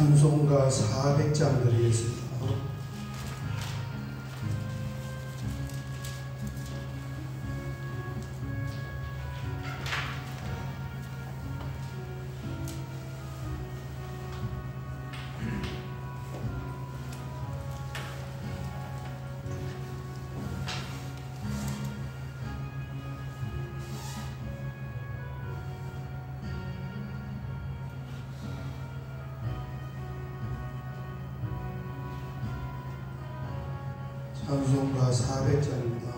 찬송가 400장 드리겠습니다. 찬송가 400장입니다.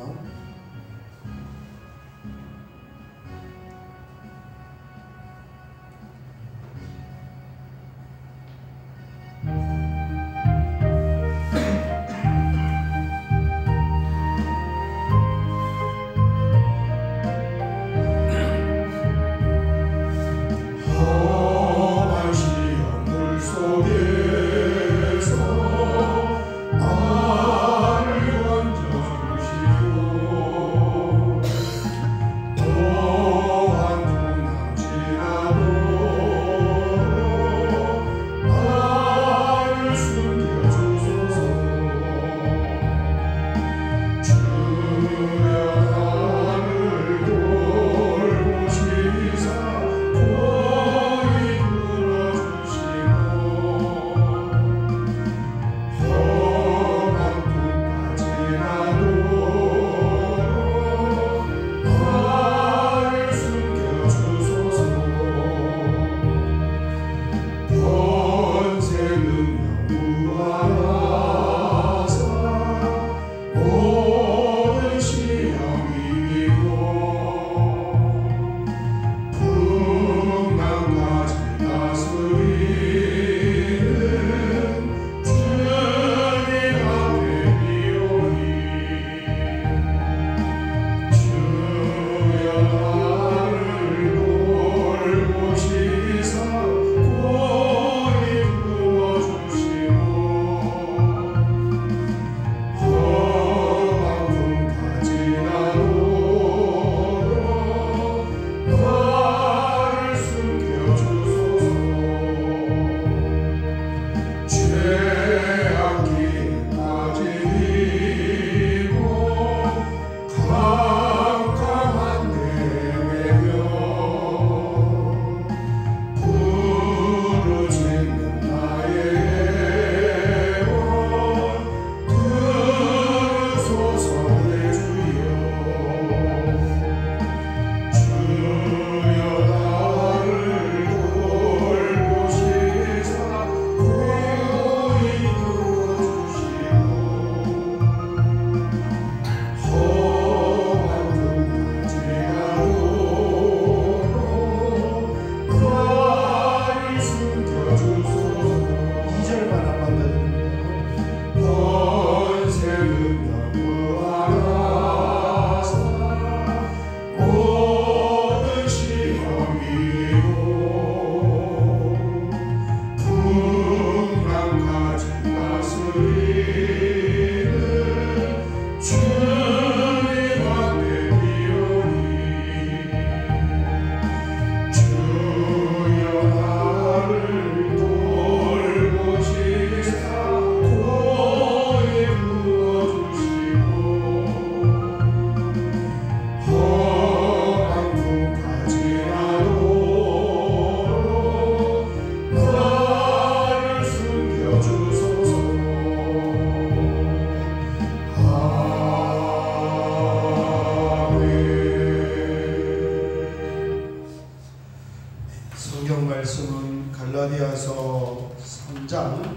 성경 말씀은 갈라디아서 3장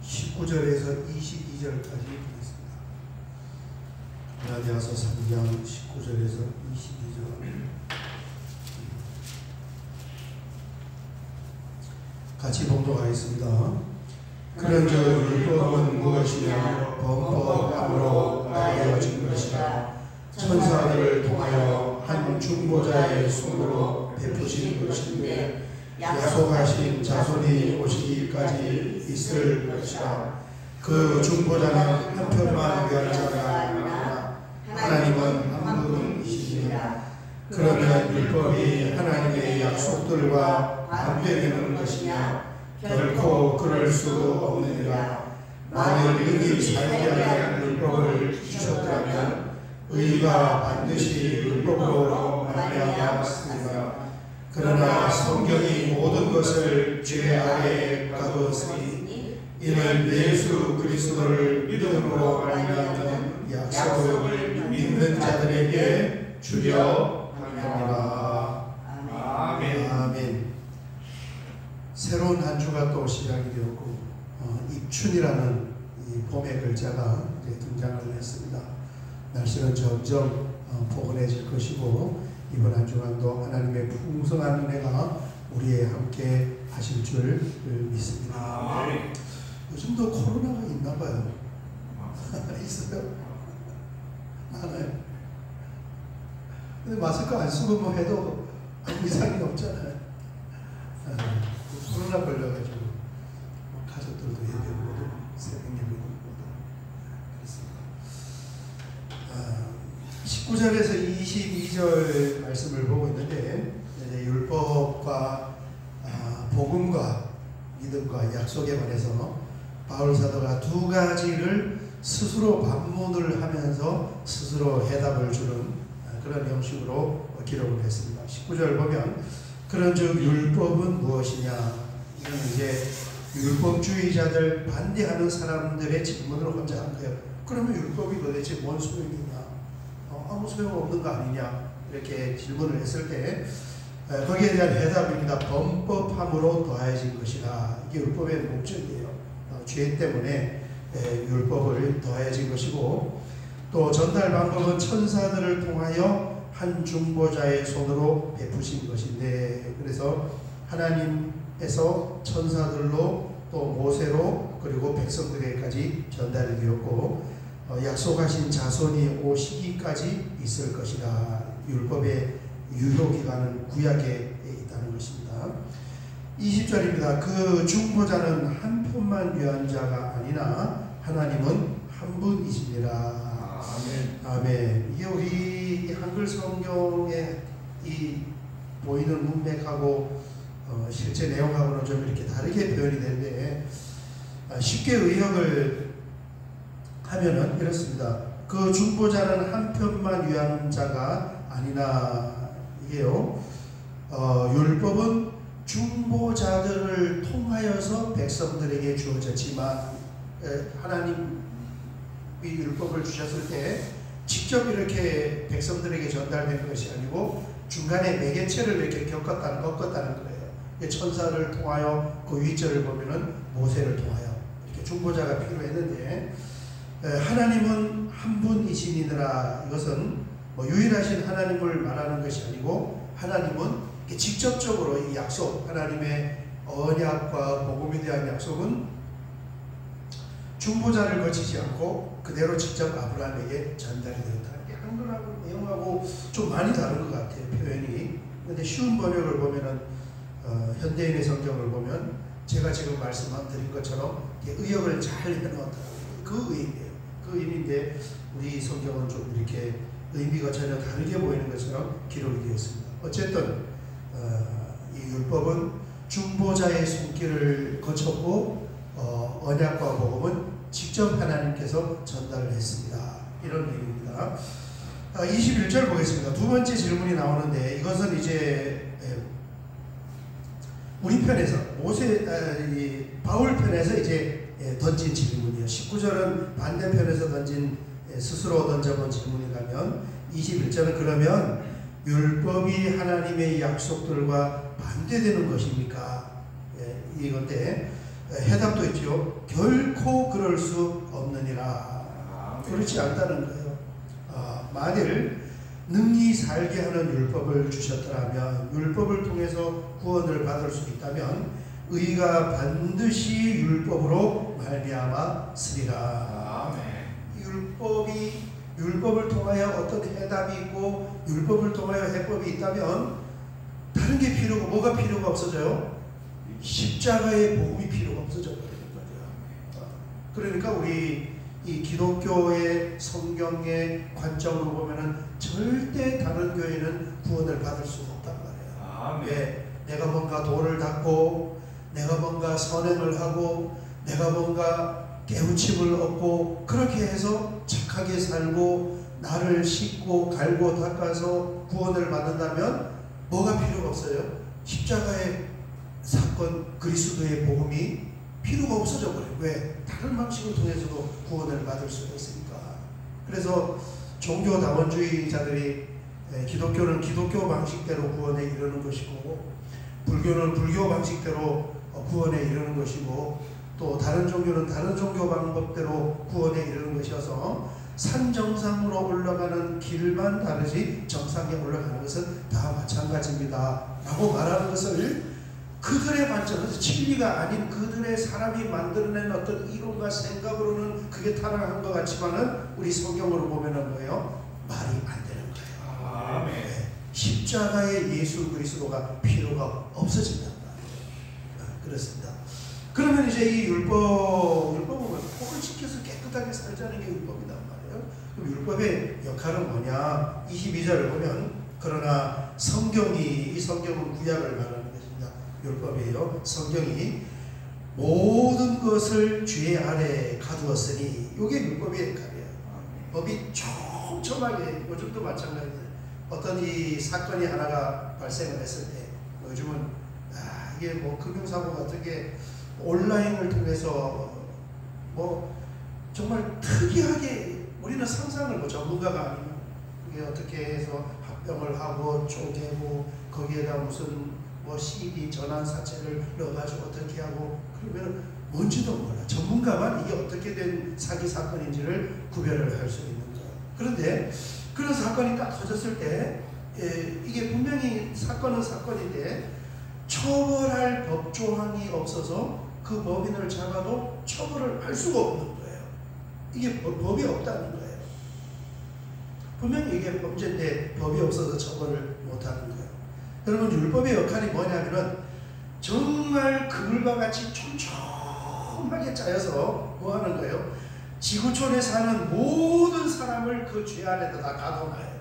19절에서 22절까지 보겠습니다. 갈라디아서 3장 19절에서 22절 같이 봉독하겠습니다. 그런즉 율법은 무엇이냐? 범법함으로 나여진 것이라. 천사들을 통하여 한 중보자의 손으로 베푸신 것인데 약속하신 자손이 오시기까지 있을 것이라. 그 중보자는 한편만 위한 자가 아니라 하나님은 한 분이시니라. 그러면 율법이 하나님의 약속들과 반대되는 것이냐? 결코 그럴 수 없느니라. 만일 능히 살게 하는 율법을 주셨다면 의가 반드시 율법으로 말미암았으리라. 그러나 성경이 모든 것을 죄 아래에 가두었으니 이는 예수 그리스도를 믿음으로 말미암는 약속을 믿는 자들에게 주려 함이라. 아멘. 아멘. 새로운 한 주가 또 시작이 되었고 입춘이라는 이 봄의 글자가 이제 등장을 했습니다. 날씨는 점점 포근해질 것이고 이번 한 주간도 하나님의 풍성한 은혜가 우리에 함께 하실 줄 믿습니다. 요즘도 코로나가 있나 봐요. 있어요? 많아요. 근데 마스크 안 쓰고 뭐 해도 아무 이상이 없잖아요. 코로나 걸려가지고 가족들도 예배 모두 새벽 예배 모두 그렇습니다. 19절에서 22절 말씀을 보고 있는데 율법과 복음과 믿음과 약속에 관해서 바울 사도가 두 가지를 스스로 반문을 하면서 스스로 해답을 주는 그런 형식으로 기록을 했습니다. 19절 보면 그런즉 율법은 무엇이냐? 이건 이제 율법주의자들 반대하는 사람들의 질문을 혼자 한 거예요. 그러면 율법이 도대체 뭔 소용이냐? 아무 소용없는 거 아니냐? 이렇게 질문을 했을 때 거기에 대한 해답입니다. 범법함으로 더해진 것이라. 이게 율법의 목적이에요. 죄 때문에 율법을 더해진 것이고 또 전달 방법은 천사들을 통하여 한 중보자의 손으로 베푸신 것인데 그래서 하나님에서 천사들로 또 모세로 그리고 백성들에게까지 전달이 되었고 약속하신 자손이 오시기까지 있을 것이라. 율법의 유효기간은 구약에 있다는 것입니다. 20절입니다. 그 중보자는 한 편만 위한 자가 아니나 하나님은 한 분이시니라. 아멘. 아멘. 이게 우리 한글 성경에 이 보이는 문맥하고 실제 내용하고는 좀 이렇게 다르게 표현이 되는데 쉽게 의역을 하면은 이렇습니다. 그 중보자는 한 편만 위한 자가 아니나. 이게요. 율법은 중보자들을 통하여서 백성들에게 주어졌지만 하나님이 율법을 주셨을 때 직접 이렇게 백성들에게 전달된 것이 아니고 중간에 매개체를 이렇게 겪었다는 거예요. 천사를 통하여 그 윗절을 보면은 모세를 통하여 이렇게 중보자가 필요했는데 하나님은 한 분이시니라. 이것은 유일하신 하나님을 말하는 것이 아니고 하나님은 직접적으로 이 약속, 하나님의 언약과 복음에 대한 약속은 중보자를 거치지 않고 그대로 직접 아브라함에게 전달이 되었다. 한글하고 내용하고 좀 많이 다른 것 같아요, 표현이. 그런데 쉬운 번역을 보면은 현대인의 성경을 보면 제가 지금 말씀드린 것처럼 의역을 잘 해놓았다. 그 의미예요. 그 의미인데 우리 성경은 좀 이렇게 의미가 전혀 다르게 보이는 것처럼 기록이 되었습니다. 어쨌든 이 율법은 중보자의 손길을 거쳤고 언약과 복음은 직접 하나님께서 전달을 했습니다. 이런 의미입니다. 21절 보겠습니다. 두 번째 질문이 나오는데 이것은 이제 우리 편에서 바울 편에서 이제 던진 질문이에요. 19절은 반대편에서 스스로 던져본 질문이라면 21절은 그러면 율법이 하나님의 약속들과 반대되는 것입니까? 이건데 해답도 있죠. 결코 그럴 수 없느니라. 그렇지 않다는 거예요. 만일 능히 살게 하는 율법을 주셨더라면 율법을 통해서 구원을 받을 수 있다면 의가 반드시 율법으로 말미암아 쓰리라. 율법을 통하여 어떤 해답이 있고 율법을 통하여 해법이 있다면 다른 게 필요고 뭐가 필요가 없어져요? 십자가의 복음이 필요가 없어져 버리는 거죠. 그러니까 우리 이 기독교의 성경의 관점으로 보면은 절대 다른 교회는 구원을 받을 수가 없단 말이에요. 왜? 내가 뭔가 돌을 닦고, 내가 뭔가 선행을 하고, 내가 뭔가 깨우침을 얻고, 그렇게 해서 착하게 살고 나를 씻고 갈고 닦아서 구원을 받는다면 뭐가 필요가 없어요? 십자가의 사건, 그리스도의 복음이 필요가 없어져 버려요. 왜? 다른 방식을 통해서도 구원을 받을 수가 있으니까. 그래서 종교다원주의자들이 기독교는 기독교 방식대로 구원에 이르는 것이고, 불교는 불교 방식대로 구원에 이르는 것이고, 또 다른 종교는 다른 종교 방법대로 구원에 이르는 것이어서 산 정상으로 올라가는 길만 다르지 정상에 올라가는 것은 다 마찬가지입니다 라고 말하는 것을 그들의 관점에서 진리가 아닌 그들의 사람이 만들어낸 어떤 이론과 생각으로는 그게 타락한 것 같지만은 우리 성경으로 보면은 뭐예요? 말이 안 되는 거예요. 네. 십자가의 예수 그리스도가 필요가 없어진단 말이에요. 그렇습니다. 그러면 이제 이 율법은 법을 지켜서 깨끗하게 살자는 게 율법이단 말이에요. 그럼 율법의 역할은 뭐냐? 22절을 보면, 그러나 성경이, 이 성경은 구약을 말하는 것입니다. 율법이에요. 성경이 모든 것을 죄 아래 가두었으니, 이게 율법의 역할이에요. 법이 촘촘하게, 요즘도 마찬가지예요. 어떤 이 사건이 하나가 발생을 했을 때, 요즘은 이게 뭐 금융사고 같은 게 온라인을 통해서 뭐 정말 특이하게, 우리는 상상을 뭐 전문가가 아니면 그게 어떻게 해서 합병을 하고 쪼개고 거기에다 무슨 뭐 CD 전환 사채를 넣어가지고 어떻게 하고, 그러면 뭔지도 몰라. 전문가만 이게 어떻게 된 사기 사건인지를 구별을 할 수 있는 거예요. 그런데 그런 사건이 딱 터졌을 때 이게 분명히 사건은 사건인데 처벌할 법조항이 없어서 그 법인을 잡아도 처벌을 할 수가 없는 거예요. 이게 법이 없다는 거예요. 분명히 이게 범죄인데 법이 없어서 처벌을 못하는 거예요. 여러분, 율법의 역할이 뭐냐면은 정말 그물과 같이 촘촘하게 짜여서 뭐 하는 거예요? 지구촌에 사는 모든 사람을 그 죄 안에다 다 가둬놔야 돼.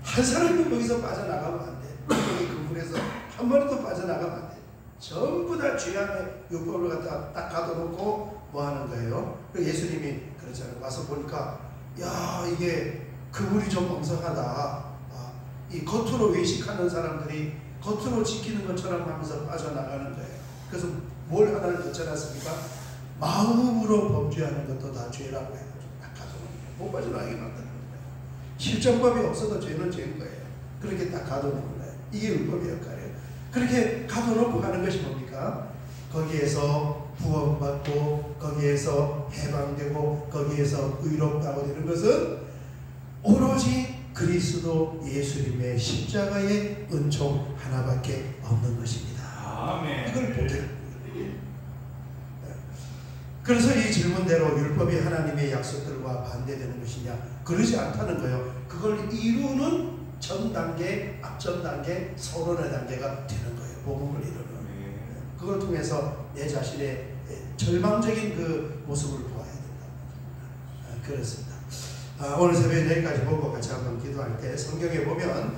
한 사람이 거기서 빠져나가면 안 돼. 그 그물에서 한 번도 빠져나가면 안 돼. 전부 다 죄 안에 율법을 갖다 딱 가둬놓고 뭐 하는 거예요? 예수님이 그렇잖아요. 와서 보니까, 야, 이게 그물이 좀 엉성하다. 이 겉으로 외식하는 사람들이 겉으로 지키는 것처럼 하면서 빠져나가는 거예요. 그래서 뭘 하나를 덧쳐놨습니까? 마음으로 범죄하는 것도 다 죄라고 해가지고 딱 가둬놓은 거예요. 못 빠져나가게 만드는 거예요. 실정법이 없어도 죄는 죄인 거예요. 그렇게 딱 가둬놓은 거예요. 이게 율법의 역할이에요. 그렇게 가둬놓고 하는 것이 뭡니까? 거기에서 구원받고, 거기에서 해방되고, 거기에서 의롭다고 되는 것은 오로지 그리스도 예수님의 십자가의 은총 하나밖에 없는 것입니다. 아멘. 이걸 보게 됩니다. 그래서 이 질문대로 율법이 하나님의 약속들과 반대되는 것이냐? 그러지 않다는 거예요. 그걸 이루는 전 단계, 앞전 단계, 서론의 단계가 되는 거예요. 복음을 이루는. 그걸 통해서 내 자신의 절망적인 그 모습을 보아야 된다. 그렇습니다. 오늘 새벽에 여기까지 보고 같이 한번 기도할 때, 성경에 보면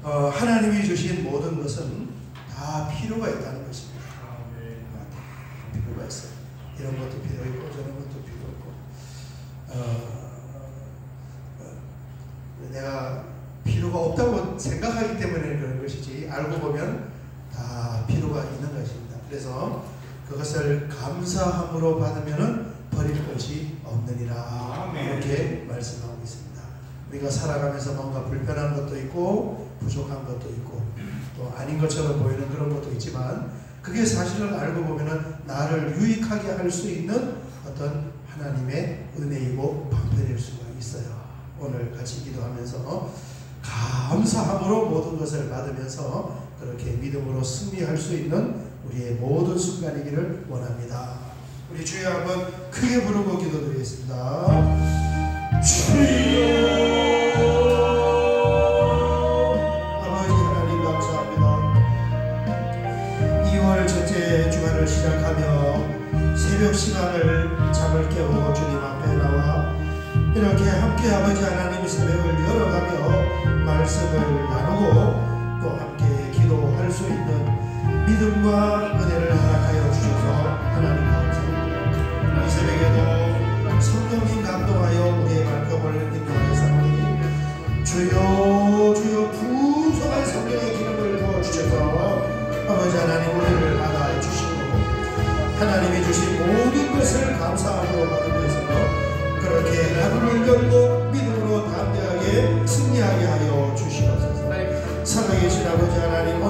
하나님이 주신 모든 것은 다 필요가 있다는 것입니다. 다 필요가 있어요. 이런 것도 필요 있고 저런 것도 필요 있고, 내가 필요가 없다고 생각하기 때문에 그런 것이지, 알고 보면 다 필요가 있는 것입니다. 그래서 그것을 감사함으로 받으면은 버릴 것이 없느니라. 이렇게 말씀하고 있습니다. 우리가 살아가면서 뭔가 불편한 것도 있고 부족한 것도 있고 또 아닌 것처럼 보이는 그런 것도 있지만, 그게 사실을 알고 보면은 나를 유익하게 할 수 있는 어떤 하나님의 은혜이고 방편일 수가 있어요. 오늘 같이 기도하면서 감사함으로 모든 것을 받으면서 그렇게 믿음으로 승리할 수 있는 우리의 모든 순간이기를 원합니다. 우리 주여 한번 크게 부르고 기도드리겠습니다. 주여, 아버지 하나님 감사합니다. 2월 첫째 주간을 시작하며 새벽 시간을 잠을 깨우고 주님 앞에 이렇게 함께 아버지 하나님 새벽을 열어가며 말씀을 나누고 또 함께 기도할 수 있는 믿음과 은혜를 허락하여 주셔서 하나님 감사합니다. 이 새벽에도 성령님 감동하여 우리의 발걸음을 인도하사오니 주여 주여 풍성한 성령의 기름을 부어주셔서 아버지 하나님 우리를 받아 주시고 하나님이 주신 모든 것을 감사하고 받으면서 그렇게 하루를 열고 믿음으로 담대하게 승리하게 하여 주시옵소서. 살아계신 아버지 하나님